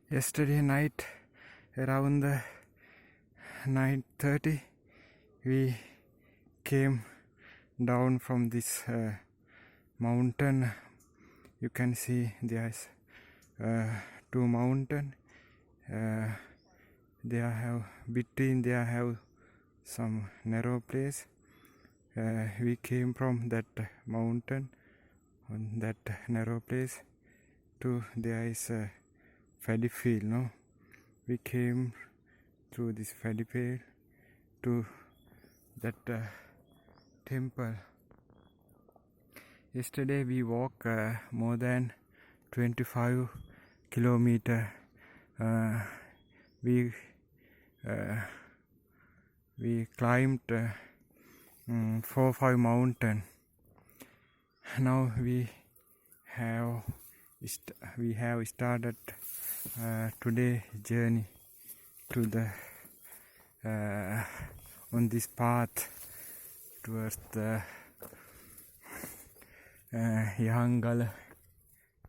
Yesterday night around 9:30 we came down from this mountain. You can see there's two mountains. Between there have some narrow place. We came from that mountain on that narrow place to there is a paddy field. No, we came through this paddy field to that temple. Yesterday we walked more than 25 kilometers. We climbed 4 or 5 mountains. Now we have started today journey to the on this path towards the Ajahn